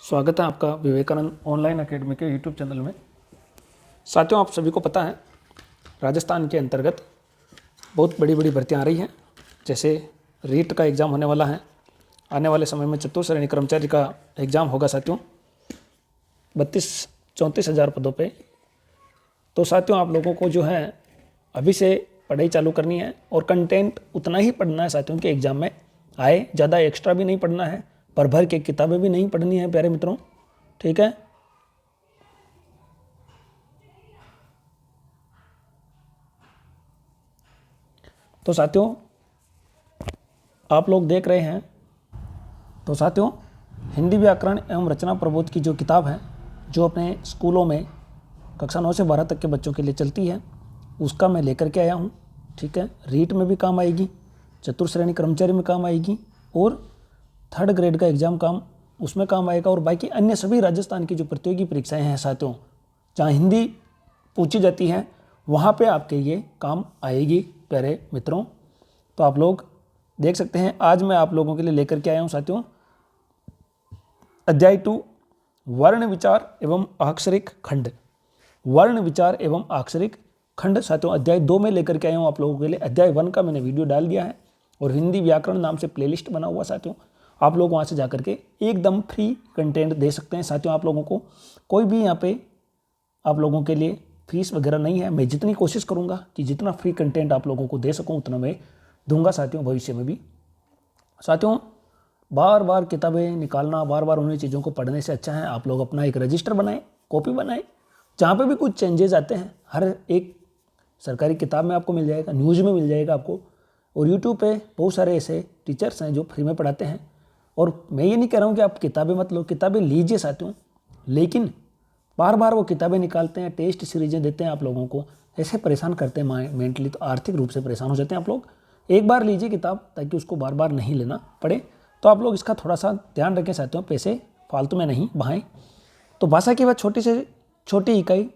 स्वागत है आपका विवेकानंद ऑनलाइन एकेडमी के यूट्यूब चैनल में। साथियों, आप सभी को पता है राजस्थान के अंतर्गत बहुत बड़ी बड़ी भर्तियाँ आ रही हैं। जैसे रीट का एग्ज़ाम होने वाला है, आने वाले समय में चतुर्थ श्रेणी कर्मचारी का एग्ज़ाम होगा साथियों, 32-34 हज़ार पदों पे। तो साथियों, आप लोगों को जो है अभी से पढ़ाई चालू करनी है और कंटेंट उतना ही पढ़ना है साथियों कि एग्ज़ाम में आए। ज़्यादा एक्स्ट्रा भी नहीं पढ़ना है, पर भर के किताबें भी नहीं पढ़नी है प्यारे मित्रों, ठीक है। तो साथियों, आप लोग देख रहे हैं, तो साथियों हिंदी व्याकरण एवं रचना प्रबोध की जो किताब है, जो अपने स्कूलों में कक्षा 9 से 12 तक के बच्चों के लिए चलती है, उसका मैं लेकर के आया हूँ, ठीक है। रीट में भी काम आएगी, चतुर्थ श्रेणी कर्मचारी में काम आएगी और 3rd ग्रेड का एग्ज़ाम उसमें काम आएगा। और बाकी अन्य सभी राजस्थान की जो प्रतियोगी परीक्षाएं हैं साथियों, जहाँ हिंदी पूछी जाती है, वहाँ पे आपके ये काम आएगी प्यारे मित्रों। तो आप लोग देख सकते हैं, आज मैं आप लोगों के लिए लेकर के आया हूँ साथियों अध्याय 2 वर्ण विचार एवं अक्षरिक खंड। वर्ण विचार एवं अक्षरिक खंड साथियों अध्याय 2 में लेकर के आया हूँ आप लोगों के लिए। अध्याय 1 का मैंने वीडियो डाल दिया है और हिंदी व्याकरण नाम से प्लेलिस्ट बना हुआ साथियों, आप लोग वहाँ से जाकर के एकदम फ्री कंटेंट दे सकते हैं साथियों। आप लोगों को कोई भी यहाँ पे आप लोगों के लिए फीस वगैरह नहीं है। मैं जितनी कोशिश करूँगा कि जितना फ्री कंटेंट आप लोगों को दे सकूँ उतना मैं दूंगा साथियों, भविष्य में भी। साथियों, बार बार किताबें निकालना, बार बार उन्हीं चीज़ों को पढ़ने से अच्छा है आप लोग अपना एक रजिस्टर बनाएं, कॉपी बनाएं, जहाँ पे भी कुछ चेंजेस आते हैं हर एक सरकारी किताब में आपको मिल जाएगा, न्यूज़ में मिल जाएगा आपको। और यूट्यूब पे बहुत सारे ऐसे टीचर्स हैं जो फ्री में पढ़ाते हैं। और मैं ये नहीं कह रहा हूँ कि आप किताबें मत लो, किताबें लीजिए साथियों, लेकिन बार बार वो किताबें निकालते हैं, टेस्ट सीरीजें देते हैं आप लोगों को, ऐसे परेशान करते हैं मेंटली, तो आर्थिक रूप से परेशान हो जाते हैं आप लोग। एक बार लीजिए किताब ताकि उसको बार बार नहीं लेना पड़े। तो आप लोग इसका थोड़ा सा ध्यान रखें साथियों, पैसे फालतू में नहीं बहाएं। तो भाषा की वह छोटी से छोटी इकाई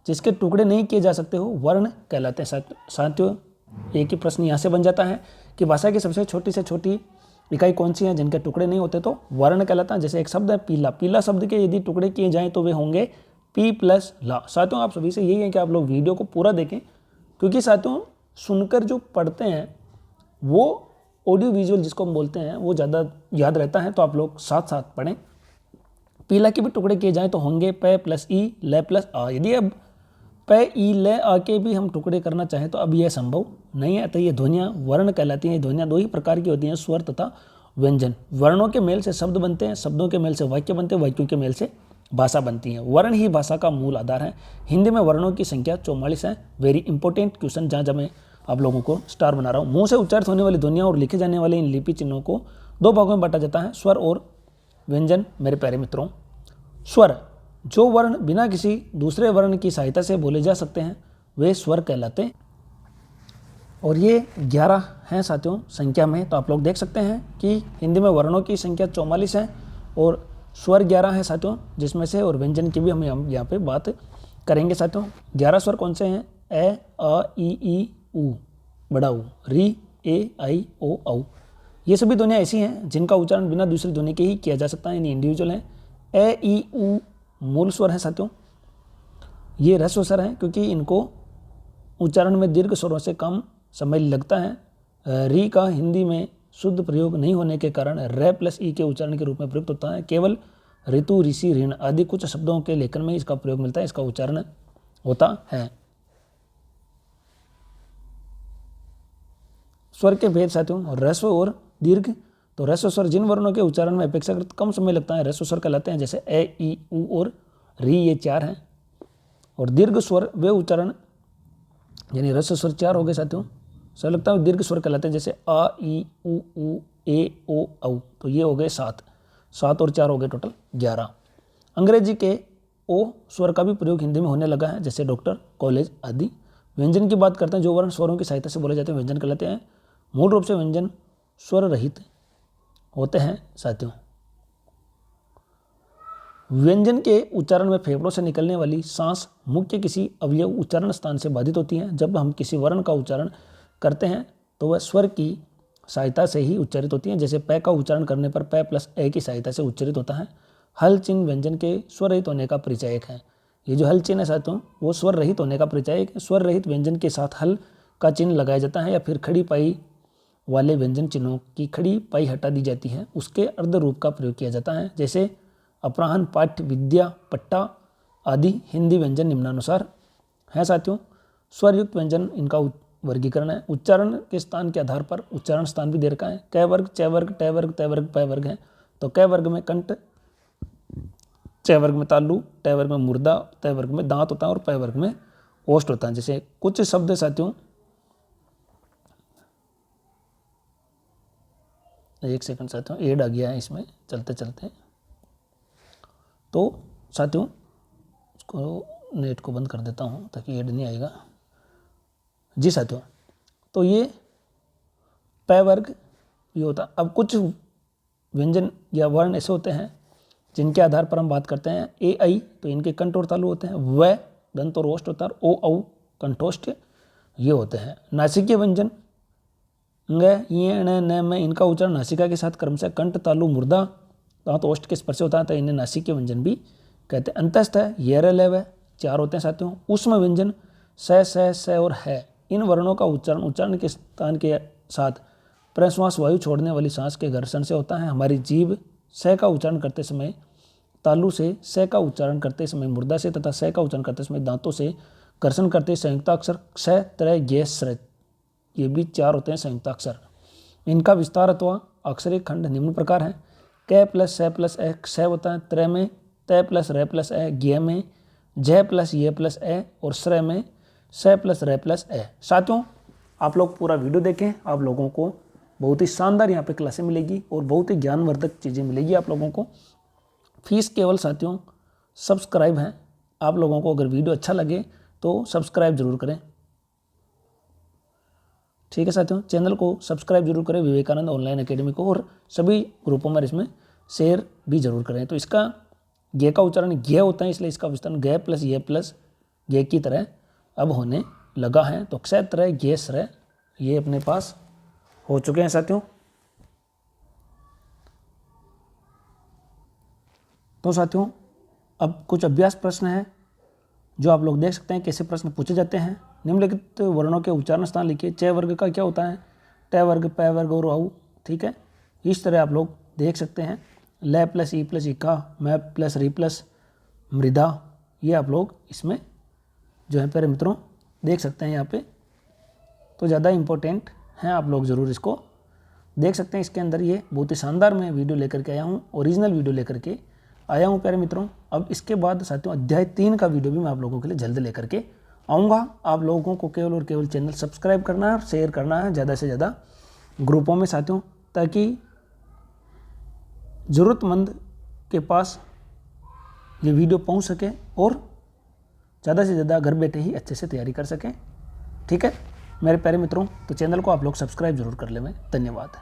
जिसके टुकड़े नहीं किए जा सकते हो वर्ण कहलाते हैं साथियों। एक ही प्रश्न यहाँ से बन जाता है कि भाषा की सबसे छोटी से छोटी इकाई कौन सी है जिनके टुकड़े नहीं होते, तो वर्ण कहलाता है। जैसे एक शब्द है पीला, पीला शब्द के यदि टुकड़े किए जाएं तो वे होंगे पी प्लस ला। साथियों, आप सभी से यही है कि आप लोग वीडियो को पूरा देखें, क्योंकि साथियों सुनकर जो पढ़ते हैं वो ऑडियो विजुअल जिसको हम बोलते हैं वो ज़्यादा याद रहता है। तो आप लोग साथ साथ पढ़ें। पीला के भी टुकड़े किए जाएँ तो होंगे प प्लस ई ल प्लस आ। यदि अब प ई ल आ के भी हम टुकड़े करना चाहें तो अब यह संभव नहीं है। तो ये ध्वनियाँ वर्ण कहलाती हैं। ध्वनियाँ दो ही प्रकार की होती हैं, स्वर तथा व्यंजन। वर्णों के मेल से शब्द बनते हैं, शब्दों के मेल से वाक्य बनते हैं, वाक्यों के मेल से भाषा बनती है। वर्ण ही भाषा का मूल आधार है। हिंदी में वर्णों की संख्या 44 है। वेरी इंपॉर्टेंट क्वेश्चन, जहाँ मैं आप लोगों को स्टार बना रहा हूँ। मुंह से उच्चारित होने वाली ध्वनियाँ और लिखे जाने वाले इन लिपि चिन्हों को 2 भागों में बांटा जाता है, स्वर और व्यंजन। मेरे प्यारे मित्रों, स्वर जो वर्ण बिना किसी दूसरे वर्ण की सहायता से बोले जा सकते हैं वे स्वर कहलाते हैं। और ये 11 हैं साथियों संख्या में। तो आप लोग देख सकते हैं कि हिंदी में वर्णों की संख्या 44 है और स्वर 11 है साथियों, जिसमें से और व्यंजन की भी हम यहाँ पे बात करेंगे साथियों। 11 स्वर कौन से हैं? ए आ ई उ, बड़ा ऊ, री ए आई ओ औ। ये सभी ध्वनियाँ ऐसी हैं जिनका उच्चारण बिना दूसरी ध्वनि के ही किया जा सकता है, यानी इंडिविजुअल है। ए ई उ मूल स्वर है साथियों। ये ह्रस्व स्वर हैं क्योंकि इनको उच्चारण में दीर्घ स्वरों से कम समय लगता है। री का हिंदी में शुद्ध प्रयोग नहीं होने के कारण र प्लस ई के उच्चारण के रूप में प्रयुक्त होता है। केवल ऋतु, ऋषि, ऋण आदि कुछ शब्दों के लेखन में इसका प्रयोग मिलता है, इसका उच्चारण होता है। स्वर के भेद साथियों, ह्रस्व और दीर्घ। तो ह्रस्व स्वर जिन वर्णों के उच्चारण में अपेक्षाकृत कम समय लगता है ह्रस्व स्वर कहलाते हैं। जैसे ए ई उ और री, ये 4 हैं। और दीर्घ स्वर वे उच्चारण, यानी ह्रस्व स्वर 4 हो गए साथियों, सब लगता है दीर्घ स्वर कहलाते हैं। जैसे आ ई उ ए ओ औ, तो ये हो गए 7 और 4 हो गए टोटल 11। अंग्रेजी के ओ स्वर का भी प्रयोग हिंदी में होने लगा है, जैसे डॉक्टर, कॉलेज आदि। व्यंजन की बात करते हैं, जो वर्ण स्वरों की सहायता से बोले जाते हैं व्यंजन कहलाते हैं। मूल रूप से व्यंजन स्वर रहित होते हैं साथियों। व्यंजन के उच्चारण में फेफड़ों से निकलने वाली सांस मुख्य किसी अवयव उच्चारण स्थान से बाधित होती है। जब हम किसी वर्ण का उच्चारण करते हैं तो वह स्वर की सहायता से ही उच्चारित होती है। जैसे प का उच्चारण करने पर प प्लस ए की सहायता से उच्चारित होता है। हल चिन्ह व्यंजन के स्वर रहित होने का परिचायक है। ये जो हल चिन्ह है साथियों वो स्वर रहित होने का परिचायक है। स्वर रहित व्यंजन के साथ हल का चिन्ह लगाया जाता है या फिर खड़ी पाई वाले व्यंजन चिन्हों की खड़ी पाई हटा दी जाती है, उसके अर्ध रूप का प्रयोग किया जाता है। जैसे अपराहन, पाठ्य, विद्या, पट्टा आदि हिंदी व्यंजन निम्नानुसार है साथियों। स्वरयुक्त व्यंजन इनका वर्गीकरण है। उच्चारण के स्थान के आधार पर उच्चारण स्थान भी दे रखा है। क वर्ग, च वर्ग, ट वर्ग, त वर्ग, प वर्ग है। तो क वर्ग में कंठ, च वर्ग में तालु, ट वर्ग में मुर्दा, त वर्ग में दांत होता है और प वर्ग में ओष्ठ होता है। जैसे कुछ शब्द साथियों, एक सेकंड साथियों, एड आ गया है इसमें चलते चलते। तो साथियों उसको नेट को बंद कर देता हूँ ताकि एड नहीं आएगा। जी साथियों, तो ये प वर्ग ये होता। अब कुछ व्यंजन या वर्ण ऐसे होते हैं जिनके आधार पर हम बात करते हैं। ए आई तो इनके कंठ और तालु होते हैं। व दंत और ओष्ठ होता है। ओ औ कंठोष्ठ ये होते हैं। नासिकीय व्यंजन ङ, ये, न, न में इनका उच्चारण नासिका के साथ क्रमशः कंठ, तालु, मुर्दा, दांत, ओष्ठ के स्पर्श होता है, तो इन्हें नासिकीय व्यंजन भी कहते हैं। अंतस्थ है, ये, र, ल, व चार होते हैं साथियों। ऊष्म व्यंजन स और है। इन वर्णों का उच्चारण के स्थान के साथ प्रश्वास वायु छोड़ने वाली सांस के घर्षण से होता है। हमारी जीभ स का उच्चारण करते समय तालु से, स का उच्चारण करते समय मुर्दा से तथा स का उच्चारण करते समय दांतों से घर्षण करते संयुक्ताक्षर क्ष, त्र, ज्ञ, स्र ये भी चार होते हैं संयुक्ताक्षर। इनका विस्तार अथवा अक्षरिक खंड निम्न प्रकार है। क प्लस स प्लस ए क्ष होता है। त्र में त प्लस र प्लस ए, ज्ञ में झ प्लस ये प्लस ए और स्र में स प्लस र प्लस ए। साथियों आप लोग पूरा वीडियो देखें, आप लोगों को बहुत ही शानदार यहाँ पे क्लासें मिलेगी और बहुत ही ज्ञानवर्धक चीज़ें मिलेगी आप लोगों को। फीस केवल साथियों सब्सक्राइब है। आप लोगों को अगर वीडियो अच्छा लगे तो सब्सक्राइब जरूर करें, ठीक है साथियों। चैनल को सब्सक्राइब जरूर करें विवेकानंद ऑनलाइन एकेडमी को, और सभी ग्रुपों में इसमें शेयर भी जरूर करें। तो इसका गे का उच्चारण ज्ञ होता है, इसलिए इसका विस्तार ग प्लस ये प्लस गे की तरह अब होने लगा है। तो क्ष, त्र, ज्ञ, स्र ये अपने पास हो चुके हैं साथियों। तो साथियों अब कुछ अभ्यास प्रश्न है जो आप लोग देख सकते हैं कैसे प्रश्न पूछे जाते हैं। निम्नलिखित वर्णों के उच्चारण स्थान लिखिए। च वर्ग का क्या होता है? ट वर्ग, प वर्ग और औ, ठीक है। इस तरह आप लोग देख सकते हैं। ल प्लस ई प्लस इका, म प्लस री प्लस मृदा, ये आप लोग इसमें जो है प्यारे मित्रों देख सकते हैं यहाँ पे। तो ज़्यादा इम्पोर्टेंट हैं, आप लोग ज़रूर इसको देख सकते हैं। इसके अंदर ये बहुत ही शानदार मैं वीडियो लेकर के आया हूँ, ओरिजिनल वीडियो लेकर के आया हूँ प्यारे मित्रों। अब इसके बाद साथियों अध्याय 3 का वीडियो भी मैं आप लोगों के लिए जल्द लेकर के आऊँगा। आप लोगों को केवल और केवल चैनल सब्सक्राइब करना है और शेयर करना है ज़्यादा से ज़्यादा ग्रुपों में साथियों, ताकि ज़रूरतमंद के पास ये वीडियो पहुँच सके और ज़्यादा से ज़्यादा घर बैठे ही अच्छे से तैयारी कर सकें, ठीक है मेरे प्यारे मित्रों। तो चैनल को आप लोग सब्सक्राइब जरूर कर लें। धन्यवाद।